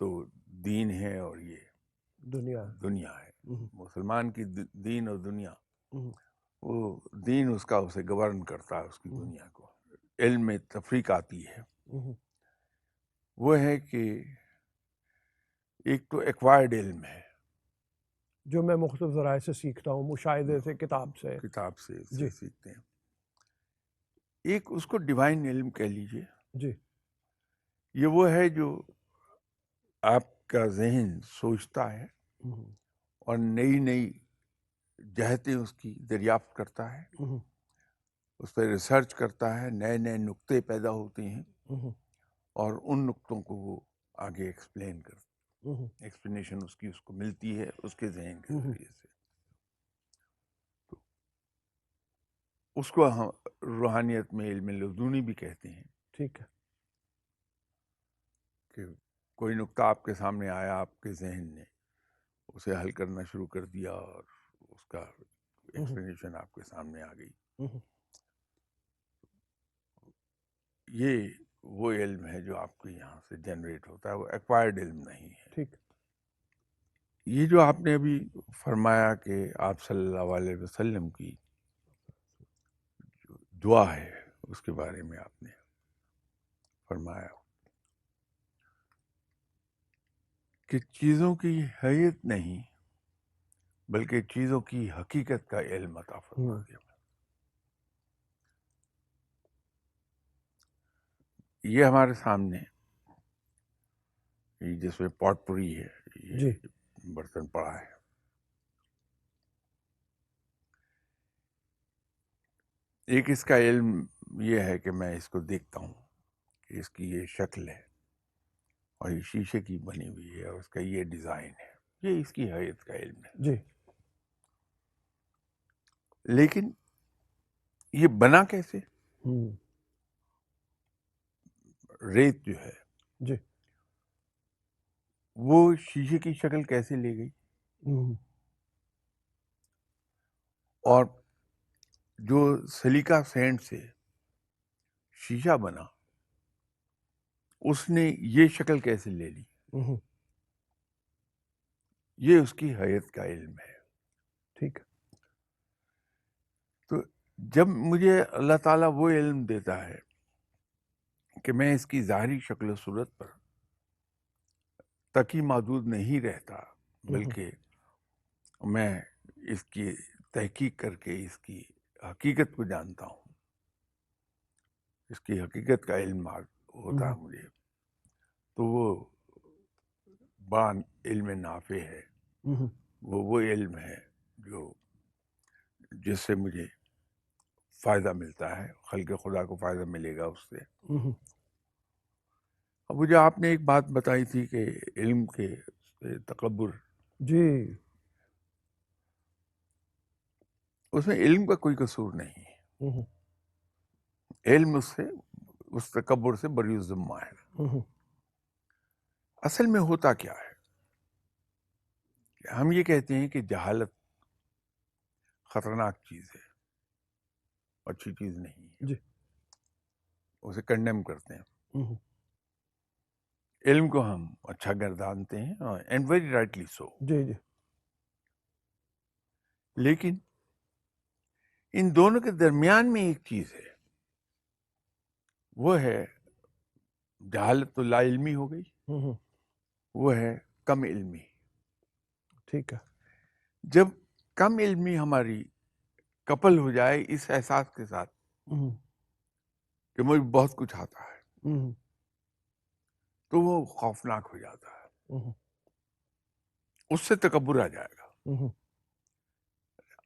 تو دین ہے اور یہ دنیا دنیا ہے. ہم، مسلمان کی دین اور دنیا، ہم، وہ دین اس کا اسے گورن کرتا ہے، اس کی ہم، دنیا کو. علم میں تفریق آتی ہے، ہم، وہ ہے کہ ایک تو ایکوائرڈ علم ہے، جو میں مختلف ذرائع سے سیکھتا ہوں، مشاہدے سے، کتاب سے. کتاب سے جی سیکھتے ہیں. ایک اس کو ڈیوائن علم کہہ لیجئے. جی یہ وہ ہے جو آپ کا ذہن سوچتا ہے ہم، اور نئی نئی جہتیں اس کی دریافت کرتا ہے، ہم، اس پہ ریسرچ کرتا ہے، نئے نئے نقطے پیدا ہوتے ہیں ہم، اور ان نقطوں کو وہ آگے ایکسپلین کرتا ہے. ہم، ایکسپلینیشن اس کی اس کو ملتی ہے اس کے ذہن کے ہم، ذریعے سے. تو اس کو ہم روحانیت میں علم لدنی بھی کہتے ہیں، ٹھیک ہے. کہ کوئی نقطہ آپ کے سامنے آیا، آپ کے ذہن نے اسے حل کرنا شروع کر دیا اور اس کا ہم، ایکسپلینیشن آپ کے سامنے آ گئی. ہم، یہ وہ علم ہے جو آپ کے یہاں سے جنریٹ ہوتا ہے، وہ ایکوائرڈ علم نہیں ہے. ٹھیک. یہ جو آپ نے ابھی فرمایا کہ آپ صلی اللہ علیہ وسلم کی جو دعا ہے اس کے بارے میں آپ نے فرمایا کہ چیزوں کی حیت نہیں بلکہ چیزوں کی حقیقت کا علم عطا فرما ہم، دیا. یہ ہمارے سامنے یہ جس میں پاٹ پوری ہے، جی یہ برتن پڑا ہے. ایک اس کا علم یہ ہے کہ میں اس کو دیکھتا ہوں کہ اس کی یہ شکل ہے اور یہ شیشے کی بنی ہوئی ہے اور اس کا یہ ڈیزائن ہے، یہ اس کی حیت کا علم ہے. جی لیکن یہ بنا کیسے؟ ہم، ریت جو ہے جی وہ شیشے کی شکل کیسے لے گئی، ہم، اور جو سلیکا سینڈ سے شیشہ بنا اس نے یہ شکل کیسے لے لی، ہم، یہ اس کی حیت کا علم ہے. ٹھیک. تو جب مجھے اللہ تعالیٰ وہ علم دیتا ہے کہ میں اس کی ظاہری شکل و صورت پر تک ہی محدود نہیں رہتا بلکہ میں اس کی تحقیق کر کے اس کی حقیقت کو جانتا ہوں، اس کی حقیقت کا علم ہوتا ہے مجھے، تو وہ بڑا علم نافع ہے. ہم، وہ علم ہے جو جس سے مجھے فائدہ ملتا ہے، خلق خدا کو فائدہ ملے گا اس سے. ہم، اب مجھے آپ نے ایک بات بتائی تھی کہ علم کے تکبر، جی اس میں علم کا کوئی قصور نہیں ہے. ہم، علم اس تکبر سے بری الذمہ ہے. ہم، اصل میں ہوتا کیا ہے کہ ہم یہ کہتے ہیں کہ جہالت خطرناک چیز ہے، اچھی چیز نہیں ہے، جی اسے کنڈیم کرتے ہیں. ہم، علم کو ہم اچھا گردانتے ہیں، اینڈ ویری رائٹلی سو. جی جی لیکن ان دونوں کے درمیان میں ایک چیز ہے، وہ ہے جہالت تو لا علمی ہو گئی، ہم، وہ ہے کم علمی. ٹھیک ہے. جب کم علمی ہماری کپل ہو جائے اس احساس کے ساتھ ہم، کہ مجھے بہت کچھ آتا ہے، ہم، تو وہ خوفناک ہو جاتا ہے، ہم، اس سے تکبر آ جائے گا. ہم،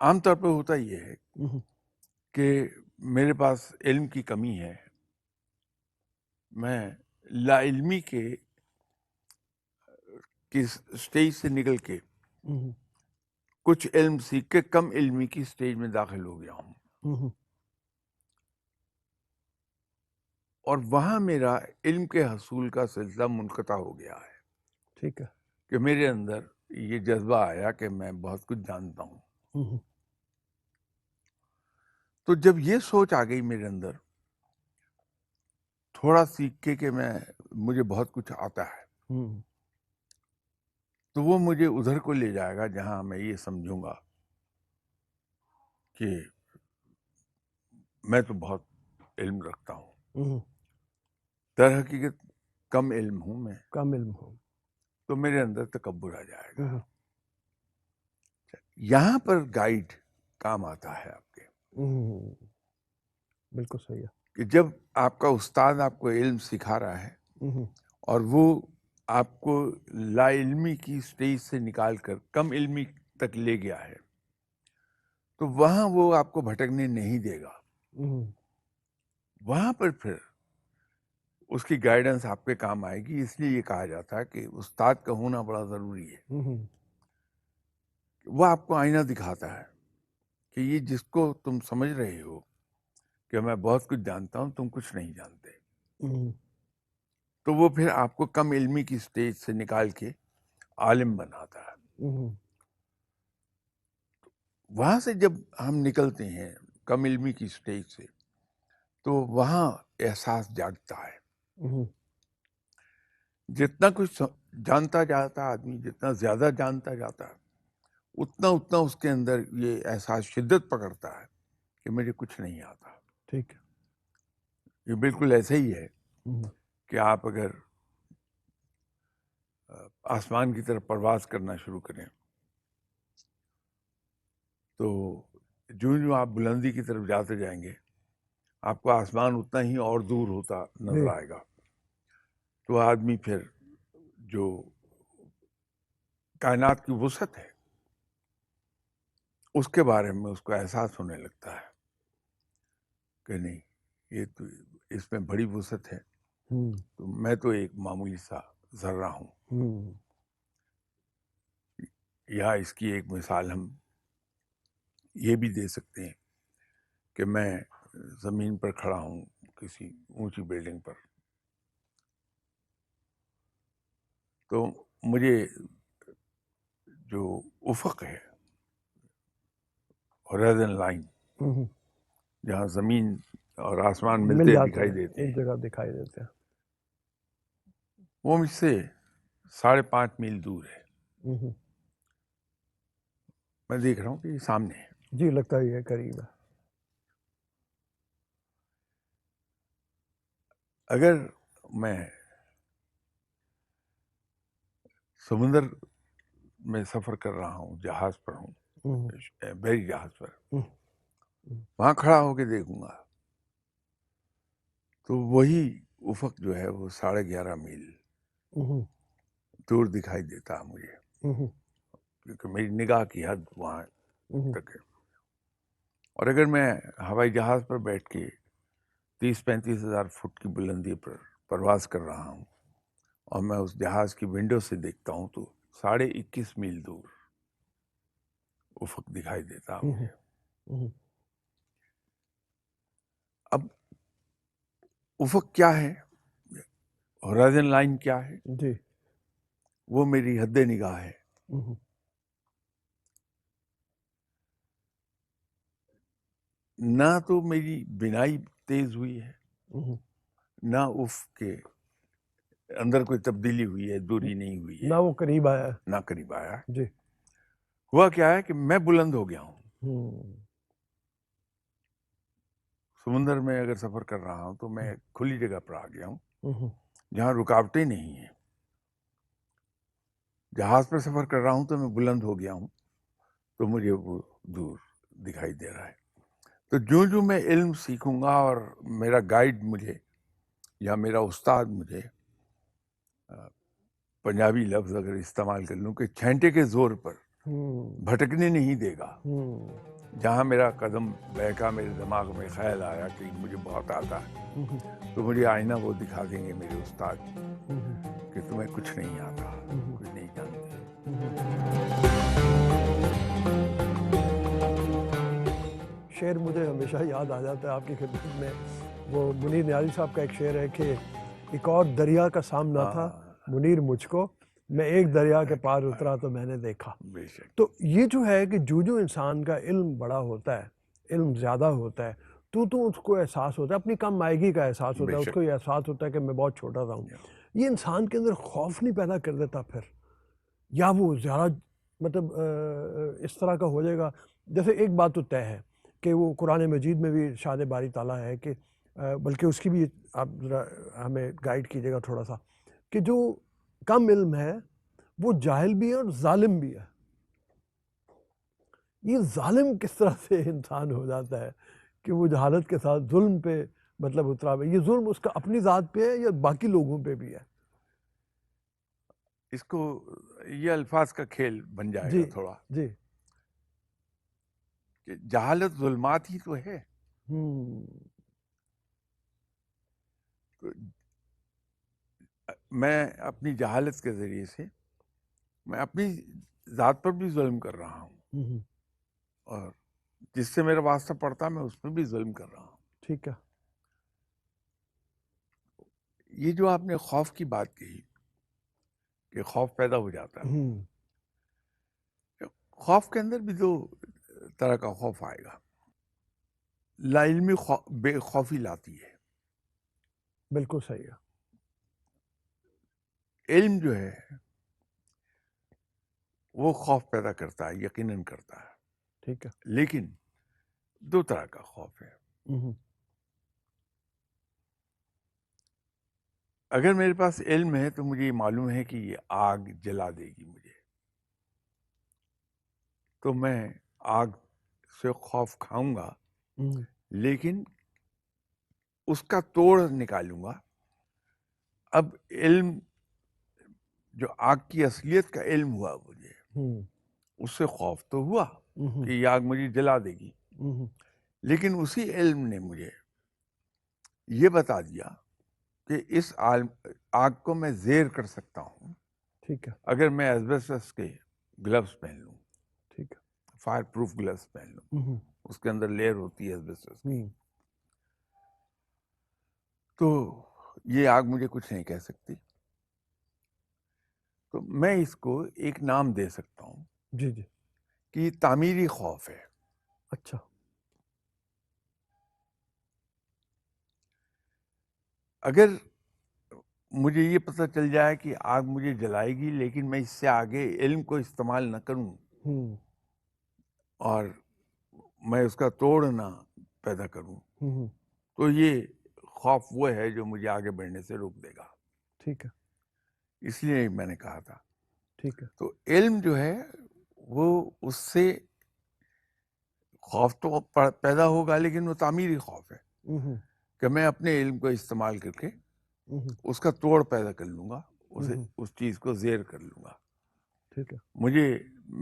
عام طور پہ ہوتا یہ ہے ہم، کہ میرے پاس علم کی کمی ہے، میں لا علمی کے سٹیج سے نکل کے ہم، کچھ علم سیکھ کے کم علمی کی سٹیج میں داخل ہو گیا ہوں، ہم، اور وہاں میرا علم کے حصول کا سلسلہ منقطع ہو گیا ہے ٹھیک ہے. کہ میرے اندر یہ جذبہ آیا کہ میں بہت کچھ جانتا ہوں. ہم، تو جب یہ سوچ آ گئی میرے اندر تھوڑا سیکھ کے کہ مجھے بہت کچھ آتا ہے، ہم، تو وہ مجھے ادھر کو لے جائے گا جہاں میں یہ سمجھوں گا کہ میں تو بہت علم رکھتا ہوں، در حقیقت کم علم ہوں میں، کم علم ہو، تو میرے اندر تکبر آ جائے گا۔ یہاں پر گائیڈ کام آتا ہے آپ کے، بالکل صحیح ہے کہ جب آپ کا استاد آپ کو علم سکھا رہا ہے اور وہ آپ کو لا علمی کی سٹیج سے نکال کر کم علمی تک لے گیا ہے، تو وہاں وہ آپ کو بھٹکنے نہیں دے گا۔ وہاں پر پھر اس کی گائیڈنس آپ کے کام آئے گی۔ اس لیے یہ کہا جاتا ہے کہ استاد کا ہونا بڑا ضروری ہے۔ وہ آپ کو آئینہ دکھاتا ہے کہ یہ جس کو تم سمجھ رہے ہو کہ میں بہت کچھ جانتا ہوں، تم کچھ نہیں جانتے، تو وہ پھر آپ کو کم علمی کی سٹیج سے نکال کے عالم بناتا ہے۔ وہاں سے جب ہم نکلتے ہیں کم علمی کی سٹیج سے، تو وہاں احساس جاگتا ہے۔ جتنا کچھ جانتا جاتا آدمی، جتنا زیادہ جانتا جاتا ہے، اتنا اس کے اندر یہ احساس شدت پکڑتا ہے کہ مجھے کچھ نہیں آتا۔ ٹھیک ہے، یہ بالکل ایسے ہی ہے کہ آپ اگر آسمان کی طرف پرواز کرنا شروع کریں تو جو آپ بلندی کی طرف جاتے جائیں گے، آپ کو آسمان اتنا ہی اور دور ہوتا نظر آئے گا۔ تو آدمی پھر جو کائنات کی وسعت ہے اس کے بارے میں اس کو احساس ہونے لگتا ہے کہ نہیں، یہ تو اس میں بڑی وسعت ہے، تو میں تو ایک معمولی سا ذرہ ہوں۔ یا اس کی ایک مثال ہم یہ بھی دے سکتے ہیں کہ میں زمین پر کھڑا ہوں کسی اونچی بلڈنگ پر، تو مجھے جو افق ہے، ہورائزن لائن، جہاں زمین اور آسمان ملتے دکھائی دیتے ہیں، ایک جگہ دکھائی دیتے ہیں، وہ مجھ سے 5.5 میل دور ہے۔ میں دیکھ رہا ہوں کہ یہ سامنے ہے۔ جی، لگتا ہے یہ قریب ہے۔ اگر میں سمندر میں سفر کر رہا ہوں، جہاز پر ہوں، بحری جہاز پر، وہاں کھڑا ہو کے دیکھوں گا تو وہی افق جو ہے وہ 11.5 میل دور دکھائی دیتا ہے مجھے، کیونکہ میری نگاہ کی حد وہاں تک ہے۔ اور اگر میں ہوائی جہاز پر بیٹھ کے 30-35 ہزار فٹ کی بلندی پر پرواز کر رہا ہوں اور میں اس جہاز کی ونڈو سے دیکھتا ہوں تو 21.5 میل دور افق دکھائی دیتا مجھے۔ اب افق کیا ہے، ہورائزن لائن کیا ہے؟ جی، وہ میری حد نگاہ ہے۔ نہ تو میری بینائی تیز ہوئی ہے، نہ افق کے اندر کوئی تبدیلی ہوئی ہے، دوری نہیں ہوئی ہے، نہ وہ قریب آیا ہے، نہ قریب آیا۔ جی، ہوا کیا ہے کہ میں بلند ہو گیا ہوں۔ سمندر میں اگر سفر کر رہا ہوں تو میں کھلی جگہ پر آ گیا ہوں جہاں رکاوٹیں نہیں ہیں۔ جہاز پر سفر کر رہا ہوں تو میں بلند ہو گیا ہوں، تو مجھے وہ دور دکھائی دے رہا ہے۔ تو جو میں علم سیکھوں گا اور میرا گائیڈ مجھے یا میرا استاد مجھے پنجابی لفظ اگر استعمال کر لوں کہ چھینٹے کے زور پر بھٹکنے نہیں دے گا، جہاں میرا قدم بہکا، میرے دماغ میں خیال آیا کہ مجھے بہت آتا ہے، تو مجھے آئینہ وہ دکھا دیں گے میرے استاد کہ تمہیں کچھ نہیں آتا، کچھ نہیں جانتے۔ شعر مجھے ہمیشہ یاد آ جاتا ہے آپ کی خدمت میں، وہ منیر نیازی صاحب کا ایک شعر ہے کہ ایک اور دریا کا سامنا تھا منیر مجھ کو، میں ایک دریا کے پار اترا تو میں نے دیکھا۔ بے شک۔ تو یہ جو ہے کہ جو انسان کا علم بڑا ہوتا ہے، علم زیادہ ہوتا ہے، تو اس کو احساس ہوتا ہے، اپنی کم مائگی کا احساس ہوتا ہے، اس کو یہ احساس ہوتا ہے کہ میں بہت چھوٹا تھا ہوں۔ یہ انسان کے اندر خوف نہیں پیدا کر دیتا پھر؟ یا وہ زیادہ مطلب اس طرح کا ہو جائے گا. جیسے ایک بات تو طے ہے کہ وہ قرآن مجید میں بھی ارشاد باری تعالیٰ ہے کہ بلکہ اس کی بھی آپ ذرا ہمیں گائیڈ کیجیے گا تھوڑا سا, کہ جو کم علم ہے وہ جاہل بھی ہے اور ظالم بھی ہے. یہ ظالم کس طرح سے انسان ہو جاتا ہے کہ وہ جہالت کے ساتھ ظلم پہ مطلب اترا ہوا ہے؟ یہ ظلم اس کا اپنی ذات پہ ہے یا باقی لوگوں پہ بھی ہے؟ اس کو یہ الفاظ کا کھیل بن جائے جی گا تھوڑا, جی. کہ جہالت ظلمات ہی تو ہے. تو میں اپنی جہالت کے ذریعے سے میں اپنی ذات پر بھی ظلم کر رہا ہوں, اور جس سے میرا واسطہ پڑتا میں اس میں بھی ظلم کر رہا ہوں. ٹھیک ہے. یہ جو آپ نے خوف کی بات کہی کہ خوف پیدا ہو جاتا ہے, خوف کے اندر بھی دو طرح کا خوف آئے گا. لا علمی بے خوفی لاتی ہے. بالکل صحیح ہے. علم جو ہے وہ خوف پیدا کرتا ہے, یقیناً کرتا ہے. ٹھیک ہے. لیکن دو طرح کا خوف ہے. اگر میرے پاس علم ہے تو مجھے یہ معلوم ہے کہ یہ آگ جلا دے گی مجھے, تو میں آگ سے خوف کھاؤں گا, لیکن اس کا توڑ نکالوں گا. اب علم جو آگ کی اصلیت کا علم ہوا مجھے, اس سے خوف تو ہوا کہ یہ آگ مجھے جلا دے گی, لیکن اسی علم نے مجھے یہ بتا دیا کہ اس آگ کو میں زیر کر سکتا ہوں. ٹھیک ہے. اگر میں ایسبیسٹس کے گلوز پہن لوں, ٹھیک ہے. فائر پروف گلوز پہن لوں, اس کے اندر لیئر ہوتی ہے ایسبیسٹس کی, تو یہ آگ مجھے کچھ نہیں کہہ سکتی. تو میں اس کو ایک نام دے سکتا ہوں. جی جی. کہ یہ تعمیری خوف ہے. اچھا. اگر مجھے یہ پتہ چل جائے کہ آگ مجھے جلائے گی, لیکن میں اس سے آگے علم کو استعمال نہ کروں اور میں اس کا توڑ نہ پیدا کروں, تو یہ خوف وہ ہے جو مجھے آگے بڑھنے سے روک دے گا. ٹھیک ہے. اس لیے میں نے کہا تھا. ٹھیک ہے. تو علم جو ہے وہ اس سے خوف تو پیدا ہوگا, لیکن وہ تعمیری خوف ہے کہ میں اپنے علم کو استعمال کر کے اس کا توڑ پیدا کر لوں گا, اس چیز کو زیر کر لوں گا. ٹھیک ہے. مجھے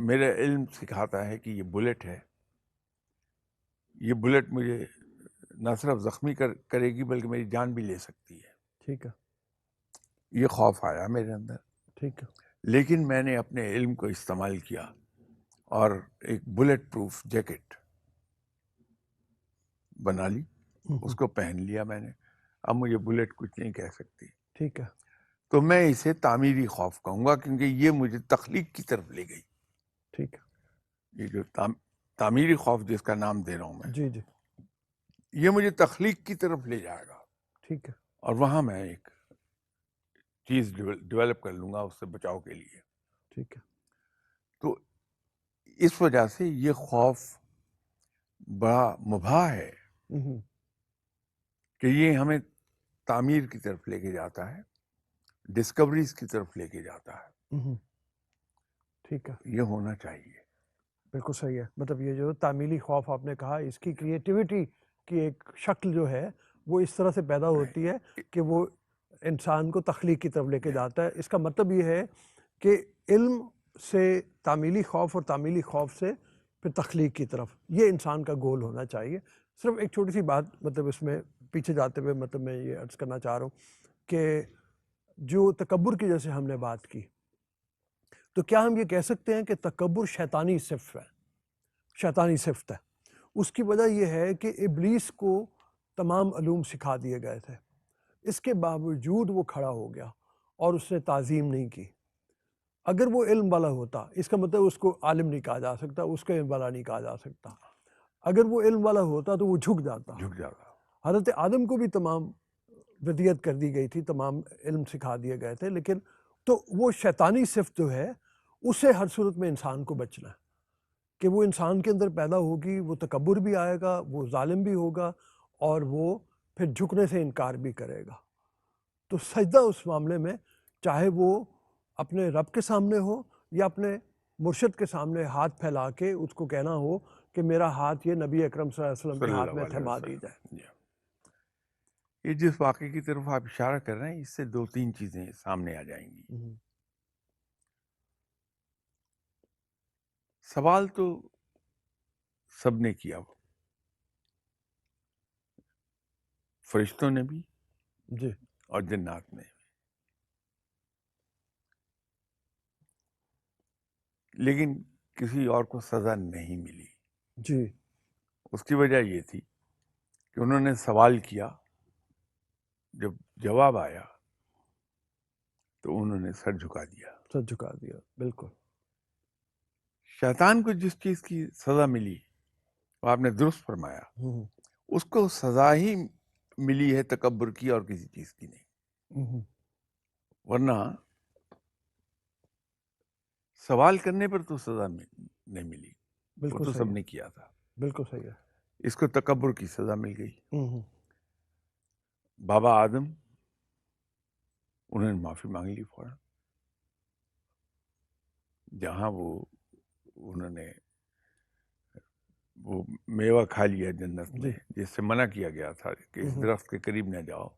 میرا علم سکھاتا ہے کہ یہ بلٹ ہے, یہ بلٹ مجھے نہ صرف زخمی کرے گی بلکہ میری جان بھی لے سکتی ہے. ٹھیک ہے. یہ خوف آیا میرے اندر. ٹھیک ہے. لیکن میں نے اپنے علم کو استعمال کیا اور ایک بلٹ پروف جیکٹ بنا لی, اس کو پہن لیا میں نے. اب مجھے بلٹ کچھ نہیں کہہ سکتی. ٹھیک ہے. تو میں اسے تعمیری خوف کہوں گا, کیونکہ یہ مجھے تخلیق کی طرف لے گئی. ٹھیک ہے. یہ جو تعمیری خوف جس کا نام دے رہا ہوں میں, جی جی. یہ مجھے تخلیق کی طرف لے جائے گا. ٹھیک ہے. اور وہاں میں ایک چیز ڈیولپ کر لوں گا اس سے بچاؤ کے لیے. ٹھیک ہے. تو اس وجہ سے یہ خوف بڑا مباح ہے کہ یہ ہمیں تعمیر کی طرف لے کے جاتا ہے, ڈسکوریز کی طرف لے کے جاتا ہے. ٹھیک ہے. یہ ہونا چاہیے. بالکل صحیح ہے. مطلب یہ جو تعمیلی خوف آپ نے کہا, اس کی کریٹیوٹی کی ایک شکل جو ہے وہ اس طرح سے پیدا ہوتی ہے کہ وہ انسان کو تخلیق کی طرف لے کے جاتا ہے. اس کا مطلب یہ ہے کہ علم سے تعمیلی خوف اور تعمیلی خوف سے پھر تخلیق کی طرف, یہ انسان کا گول ہونا چاہیے. صرف ایک چھوٹی سی بات مطلب اس میں پیچھے جاتے ہوئے مطلب میں یہ عرض کرنا چاہ رہا ہوں کہ جو تکبر کی جیسے ہم نے بات کی, تو کیا ہم یہ کہہ سکتے ہیں کہ تکبر شیطانی صفت ہے, شیطانی صفت ہے؟ اس کی وجہ یہ ہے کہ ابلیس کو تمام علوم سکھا دیے گئے تھے, اس کے باوجود وہ کھڑا ہو گیا اور اس نے تعظیم نہیں کی. اگر وہ علم والا ہوتا, اس کا مطلب اس کو عالم نہیں کہا جا سکتا, اس کو علم والا نہیں کہا جا سکتا. اگر وہ علم والا ہوتا تو وہ جھک جاتا. حضرت آدم کو بھی تمام ودیت کر دی گئی تھی, تمام علم سکھا دیے گئے تھے, لیکن تو وہ شیطانی صفت جو ہے اس سے ہر صورت میں انسان کو بچنا ہے کہ وہ انسان کے اندر پیدا ہوگی، وہ تکبر بھی آئے گا، وہ ظالم بھی ہوگا اور وہ پھر جھکنے سے انکار بھی کرے گا۔ تو سجدہ اس معاملے میں چاہے وہ اپنے رب کے سامنے ہو یا اپنے مرشد کے سامنے ہاتھ پھیلا کے اس کو کہنا ہو کہ میرا ہاتھ یہ نبی اکرم صلی اللہ علیہ وسلم کے صلی ہاتھ میں اللہ علیہ تھما دی جائے۔ وسلم۔ یہ جس واقعے کی طرف آپ اشارہ کر رہے ہیں، اس سے دو تین چیزیں سامنے آ جائیں گی۔ سوال تو سب نے کیا، فرشتوں نے بھی جی اور جنات نے، لیکن کسی اور کو سزا نہیں ملی۔ جی اس کی وجہ یہ تھی کہ انہوں نے سوال کیا، جب جواب آیا تو انہوں نے سر جھکا دیا۔ سر جھکا دیا، بالکل۔ شیطان کو جس چیز کی سزا ملی وہ آپ نے درست فرمایا، اس کو سزا ہی ملی ہے تکبر کی اور کسی چیز کی نہیں۔ ورنہ سوال کرنے پر تو سزا نہیں ملی، وہ بالکل تو صحیح سب ہے، نے کیا تھا۔ بالکل صحیح ہے۔ اس کو تکبر کی سزا مل گئی۔ بابا آدم، انہوں نے معافی مانگ لی فوراً، جہاں انہوں نے وہ میوہ کھا لیا جنت میں جس سے منع کیا گیا تھا کہ اس درخت کے قریب نہ جاؤ،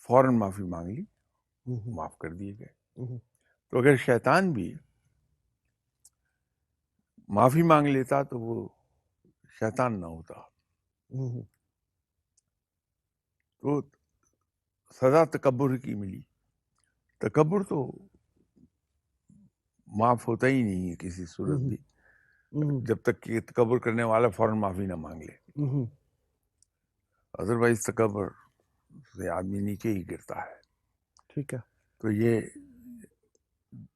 فوراً معافی مانگ لی، معاف کر دیے گئے۔ تو اگر شیطان بھی معافی مانگ لیتا تو وہ شیطان نہ ہوتا، تو سزا تکبر کی ملی۔ تکبر تو معاف ہوتا ہی نہیں ہے کسی صورت بھی، جب تک کہ تکبر کرنے والا فوراً معافی نہ مانگ لے، ادروائز تکبر سے آدمی نیچے ہی گرتا ہے۔ ٹھیک ہے۔ تو یہ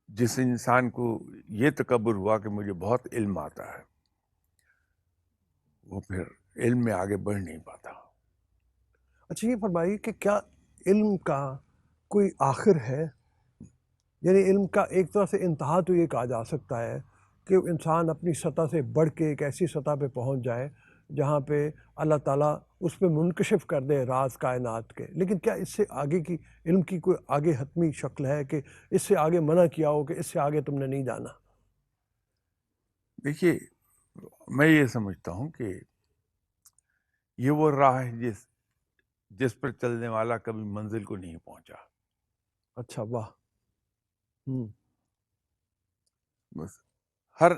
جس انسان کو یہ تکبر ہوا کہ مجھے بہت علم آتا ہے، وہ پھر علم میں آگے بڑھ نہیں پاتا۔ اچھا یہ فرمائیے کہ کیا علم کا کوئی آخر ہے؟ یعنی علم کا ایک طرح سے انتہا تو یہ کہا جا سکتا ہے کہ انسان اپنی سطح سے بڑھ کے ایک ایسی سطح پہ پہنچ جائے جہاں پہ اللہ تعالیٰ اس پہ منکشف کر دے راز کائنات کے، لیکن کیا اس سے آگے کی علم کی کوئی آگے حتمی شکل ہے کہ اس سے آگے منع کیا ہو کہ اس سے آگے تم نے نہیں جانا؟ دیکھیے، میں یہ سمجھتا ہوں کہ یہ وہ راہ ہے جس پر چلنے والا کبھی منزل کو نہیں پہنچا۔ اچھا، واہ۔ بس ہر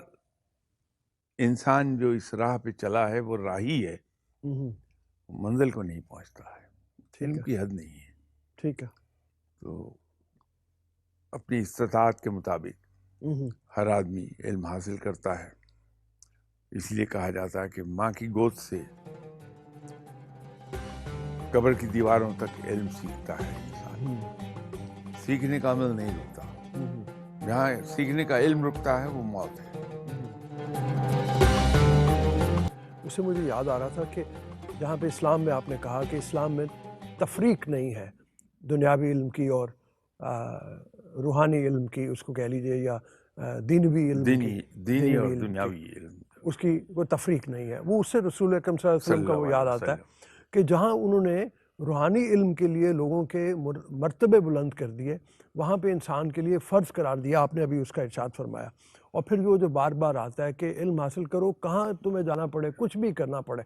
انسان جو اس راہ پہ چلا ہے وہ راہی ہے، منزل کو نہیں پہنچتا ہے۔ علم کی حد نہیں ہے۔ ٹھیک ہے۔ تو اپنی استطاعت کے مطابق ہر آدمی علم حاصل کرتا ہے۔ اس لیے کہا جاتا ہے کہ ماں کی گود سے قبر کی دیواروں تک علم سیکھتا ہے انسان۔ سیکھنے کا عمل نہیں رکتا، جہاں سیکھنے کا علم رکتا ہے وہ موت ہے۔ اس سے مجھے یاد آ رہا تھا کہ جہاں پہ اسلام میں آپ نے کہا کہ اسلام میں تفریق نہیں ہے دنیاوی علم کی اور روحانی علم کی، اس کو کہہ لیجیے، یا دینوی علم کی، دینی اور دنیاوی علم، اس کی کوئی تفریق نہیں ہے۔ وہ اس سے رسول اکرم صلی اللہ علیہ وسلم کا وہ یاد آتا ہے وسلم۔ کہ جہاں انہوں نے روحانی علم کے لیے لوگوں کے مرتبے بلند کر دیے، وہاں پہ انسان کے لیے فرض قرار دیا، آپ نے ابھی اس کا ارشاد فرمایا۔ اور پھر وہ جو بار بار آتا ہے کہ علم حاصل کرو، کہاں تمہیں جانا پڑے، کچھ بھی کرنا پڑے،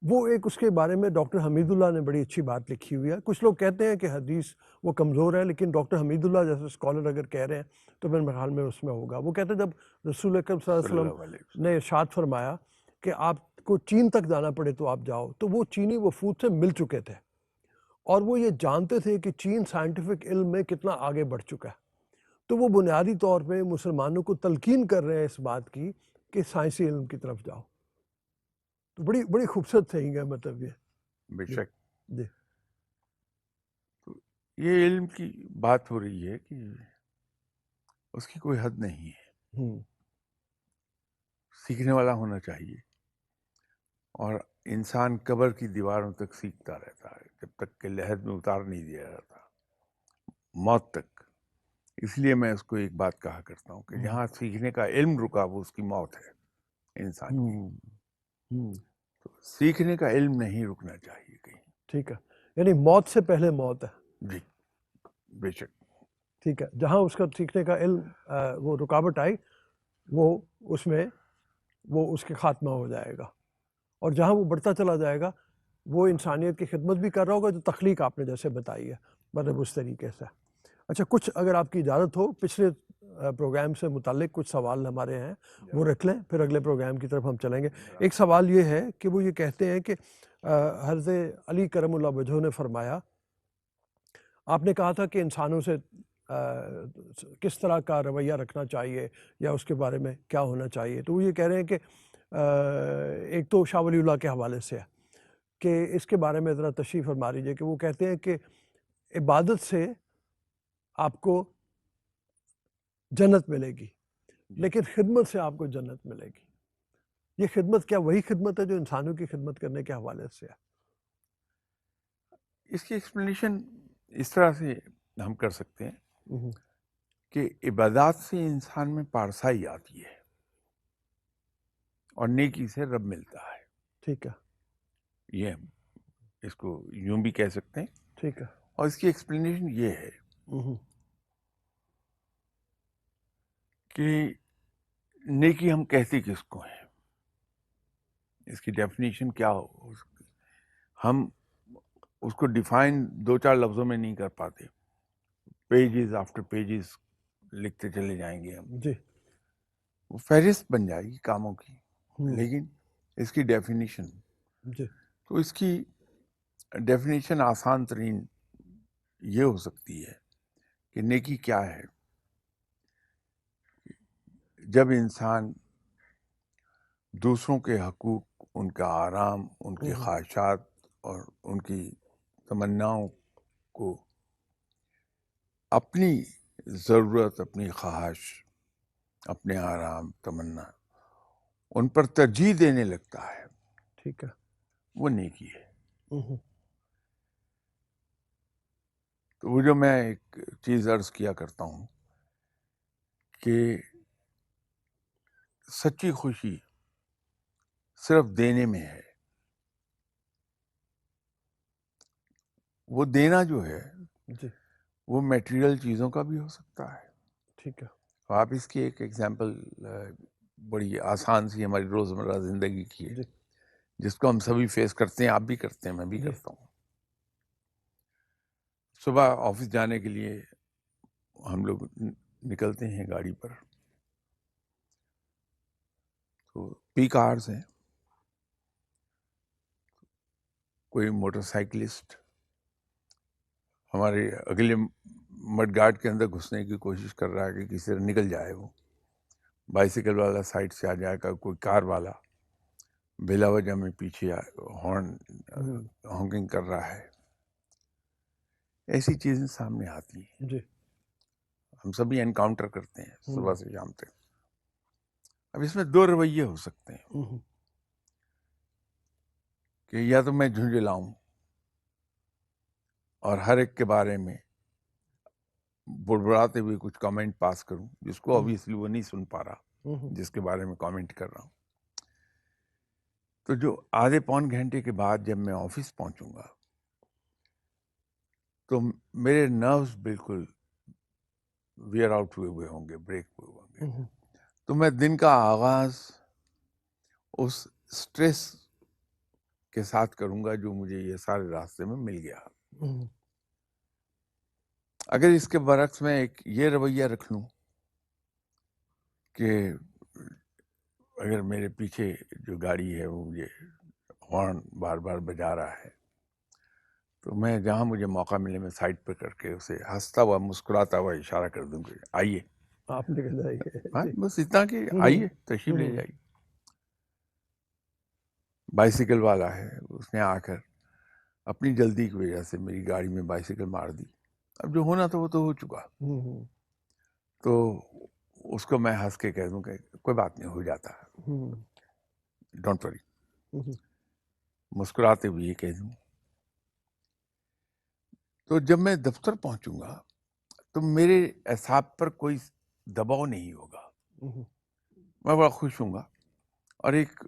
وہ ایک اس کے بارے میں ڈاکٹر حمید اللہ نے بڑی اچھی بات لکھی ہوئی ہے۔ کچھ لوگ کہتے ہیں کہ حدیث وہ کمزور ہے، لیکن ڈاکٹر حمید اللہ جیسے اسکالر اگر کہہ رہے ہیں تو میرے خیال میں اس میں ہوگا۔ وہ کہتے ہیں جب رسول اکرم صلی اللہ علیہ وسلم نے ارشاد فرمایا کہ آپ کو چین تک جانا پڑے تو آپ جاؤ، تو وہ چینی وفود سے مل چکے تھے اور وہ یہ جانتے تھے کہ چین سائنٹیفک علم میں کتنا آگے بڑھ چکا ہے، تو وہ بنیادی طور پہ مسلمانوں کو تلقین کر رہے ہیں اس بات کی کہ سائنسی علم کی طرف جاؤ۔ تو بڑی خوبصورت تھینگ ہے، مطلب یہ۔ بے شک۔ جی۔ یہ علم کی بات ہو رہی ہے کہ اس کی کوئی حد نہیں ہے، سیکھنے والا ہونا چاہیے، اور انسان قبر کی دیواروں تک سیکھتا رہتا ہے جب تک کہ لحد میں اتار نہیں دیا جاتا، موت تک۔ اس لیے میں اس کو ایک بات کہا کرتا ہوں کہ جہاں سیکھنے کا علم رکا وہ اس کی موت ہے انسان کی. تو سیکھنے کا علم نہیں رکنا چاہیے کہیں. ٹھیک ہے، یعنی موت سے پہلے موت ہے. جی بے شک. ٹھیک ہے، جہاں اس کا سیکھنے کا علم وہ رکاوٹ آئی وہ اس میں وہ اس کے خاتمہ ہو جائے گا، اور جہاں وہ بڑھتا چلا جائے گا وہ انسانیت کی خدمت بھی کر رہا ہوگا، جو تخلیق آپ نے جیسے بتائی ہے، مطلب اس طریقے سے. اچھا، کچھ اگر آپ کی اجازت ہو پچھلے پروگرام سے متعلق کچھ سوال ہمارے ہیں وہ رکھ لیں، پھر اگلے پروگرام کی طرف ہم چلیں گے. ایک سوال یہ ہے کہ وہ یہ کہتے ہیں کہ حضرت علی کرم اللہ وجہہ نے فرمایا، آپ نے کہا تھا کہ انسانوں سے کس طرح کا رویہ رکھنا چاہیے یا اس کے بارے میں کیا ہونا چاہیے، تو وہ یہ کہہ رہے ہیں کہ ایک تو شاہ ولی اللہ کے حوالے سے ہے کہ اس کے بارے میں ذرا تشریح فرما لیجیے کہ وہ کہتے ہیں کہ عبادت سے آپ کو جنت ملے گی لیکن خدمت سے آپ کو جنت ملے گی. یہ خدمت کیا وہی خدمت ہے جو انسانوں کی خدمت کرنے کے حوالے سے ہے؟ اس کی ایکسپلینیشن اس طرح سے ہم کر سکتے ہیں کہ عبادات سے انسان میں پارسائی آتی ہے اور نیکی سے رب ملتا ہے. ٹھیک ہے، یہ ہم اس کو یوں بھی کہہ سکتے ہیں. ٹھیک ہے. اور اس کی ایکسپلینیشن یہ ہے کہ نیکی ہم کہتے کس کو ہیں، اس کی ڈیفینیشن کیا ہو. ہم اس کو ڈیفائن دو چار لفظوں میں نہیں کر پاتے، پیجز آفٹر پیجز لکھتے چلے جائیں گے ہم. جی. وہ فہرست بن جائے گی کاموں کی. ہوں. لیکن اس کی ڈیفینیشن، جی. تو اس کی ڈیفینیشن آسان ترین یہ ہو سکتی ہے کہ نیکی کیا ہے. جب انسان دوسروں کے حقوق، ان کا آرام، ان کی خواہشات اور ان کی تمناؤں کو اپنی ضرورت، اپنی خواہش، اپنے آرام، تمنا، ان پر ترجیح دینے لگتا ہے، ٹھیک ہے، وہ نیکی ہے. تو وہ جو میں ایک چیز عرض کیا کرتا ہوں کہ سچی خوشی صرف دینے میں ہے. وہ دینا جو ہے جی. وہ میٹیریل چیزوں کا بھی ہو سکتا ہے. ٹھیک ہے. آپ اس کی ایک ایگزامپل بڑی آسان سی ہماری روزمرہ زندگی کی ہے، جی. جس کو ہم سبھی فیس کرتے ہیں. آپ بھی کرتے ہیں، میں بھی جی. کرتا ہوں. صبح آفس جانے کے لیے ہم لوگ نکلتے ہیں گاڑی پر، تو پیک آورز ہیں. کوئی موٹر سائیکلسٹ ہمارے اگلے مڈ گارڈ کے اندر گھسنے کی کوشش کر رہا ہے کہ کسی طرح نکل جائے. وہ بائیسیکل والا سائڈ سے آ جائے گا، کوئی کار والا بلا وجہ میں پیچھے ہارن ہانکنگ کر رہا ہے. ایسی چیزیں سامنے آتی ہیں، جی. ہم سبھی انکاؤنٹر کرتے ہیں صبح سے شام تک. اب اس میں دو رویے ہو سکتے ہیں کہ یا تو میں جھنجھلاؤں اور ہر ایک کے بارے میں بڑبڑاتے ہوئے کچھ کامنٹ پاس کروں، جس کو obviously وہ نہیں سن پا رہا جس کے بارے میں کامنٹ کر رہا ہوں. تو جو آدھے پون گھنٹے کے بعد جب میں آفس پہنچوں گا تو میرے نروز بالکل ویئر آؤٹ ہوئے ہوں گے، بریک ہوئے ہوں گے. تو میں دن کا آغاز اس سٹریس کے ساتھ کروں گا جو مجھے یہ سارے راستے میں مل گیا. اگر اس کے برعکس میں ایک یہ رویہ رکھ لوں کہ اگر میرے پیچھے جو گاڑی ہے وہ مجھے ہارن بار بار بجا رہا ہے، تو میں جہاں مجھے موقع ملے میں سائڈ پہ کر کے اسے ہنستا ہوا مسکراتا ہوا اشارہ کر دوں کہ آئیے، آپ نکل جائیے. ہاں بس اتنا کہ آئیے، تشریف لے جائیے. بائیسیکل والا ہے، اس نے آ کر اپنی جلدی کی وجہ سے میری گاڑی میں بائیسیکل مار دی. اب جو ہونا تھا وہ تو ہو چکا. تو اس کو میں ہنس کے کہہ دوں کہ کوئی بات نہیں، ہو جاتا ہے، ڈونٹ وری، مسکراتے ہوئے یہ کہہ دوں. تو جب میں دفتر پہنچوں گا تو میرے اعصاب پر کوئی دباؤ نہیں ہوگا، میں بڑا خوش ہوں گا، اور ایک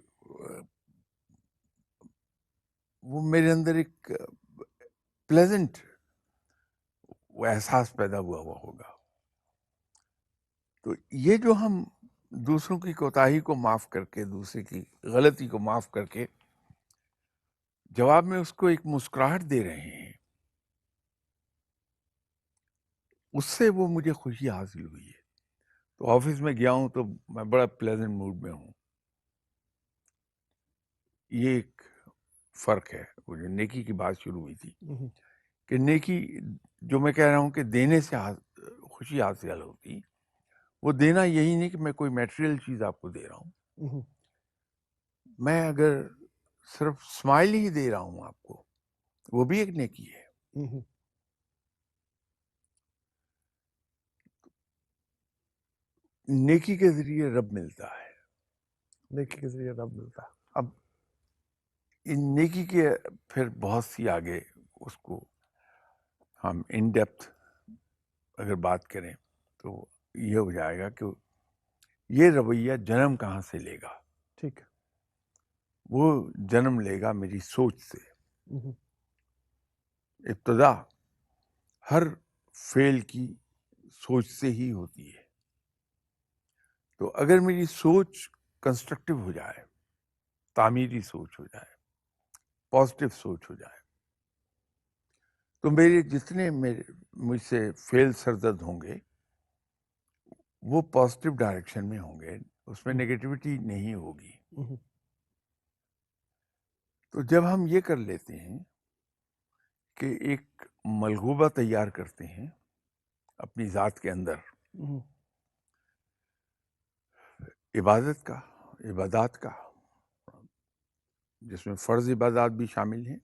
وہ میرے اندر ایک پلیزنٹ وہ احساس پیدا ہوا ہوگا. تو یہ جو ہم دوسروں کی کوتاہی کو معاف کر کے، دوسرے کی غلطی کو معاف کر کے جواب میں اس کو ایک مسکراہٹ دے رہے ہیں، اس سے وہ مجھے خوشی حاصل ہوئی ہے. تو آفس میں گیا ہوں تو میں بڑا پلیزنٹ موڈ میں ہوں. یہ ایک فرق ہے. وہ جو نیکی کی بات شروع ہوئی تھی کہ نیکی جو میں کہہ رہا ہوں کہ دینے سے خوشی حاصل ہوتی، وہ دینا یہی نہیں کہ میں کوئی میٹیریل چیز آپ کو دے رہا ہوں. میں اگر صرف اسمائل ہی دے رہا ہوں آپ کو، وہ بھی ایک نیکی ہے. نیکی کے ذریعے رب ملتا ہے. نیکی کے ذریعے رب ملتا ہے. اب ان نیکی کے پھر بہت سی آگے اس کو ہم ان ڈیپتھ اگر بات کریں تو یہ ہو جائے گا کہ یہ رویہ جنم کہاں سے لے گا. ٹھیک ہے. وہ جنم لے گا میری سوچ سے. ابتدا ہر فعل کی سوچ سے ہی ہوتی ہے. تو اگر میری سوچ کنسٹرکٹیو ہو جائے، تعمیری سوچ ہو جائے، پازیٹیو سوچ ہو جائے، تو میرے جتنے مجھ سے فعل سرزد ہوں گے وہ پازیٹیو ڈائریکشن میں ہوں گے، اس میں نگیٹیوٹی نہیں ہوگی. تو جب ہم یہ کر لیتے ہیں کہ ایک ملغوبہ تیار کرتے ہیں اپنی ذات کے اندر، عبادات کا، جس میں فرض عبادات بھی شامل ہیں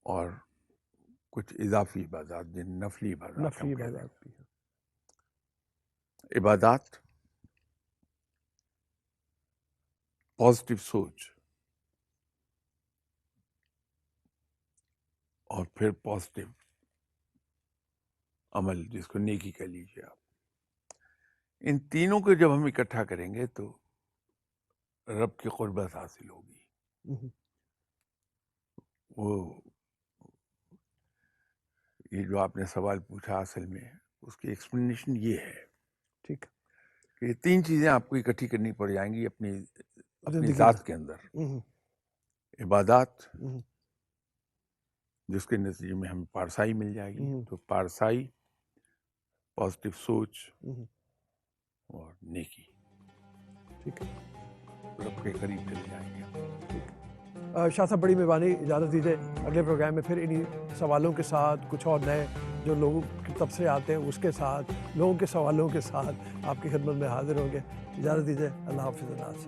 اور کچھ اضافی عبادات جن نفلی عبادات ہم کہہ رہے ہیں. عبادات، پازیٹیو سوچ، اور پھر پازیٹیو عمل جس کو نیکی کہہ لیجیے آپ. ان تینوں کو جب ہم اکٹھا کریں گے تو رب کی قربت حاصل ہوگی. وہ یہ جو آپ نے سوال پوچھا اصل میں اس کی ایکسپلینیشن یہ ہے. ٹھیک. کہ یہ تین چیزیں آپ کو اکٹھی کرنی پڑ جائیں گی اپنی ذات کے اندر. عبادات جس کے نتیجے میں ہمیں پارسائی مل جائے گی. تو پارسائی، پازیٹیو سوچ اور نیکی، ٹھیک ہے، رب کے قریب چلے جائیں گے. شاہ صاحب بڑی مہربانی، اجازت دیجیے اگلے پروگرام میں پھر انہی سوالوں کے ساتھ کچھ اور نئے جو لوگوں کی طرف سے آتے ہیں اس کے ساتھ، لوگوں کے سوالوں کے ساتھ آپ کی خدمت میں حاضر ہوں گے. اجازت دیجیے. اللہ حافظ.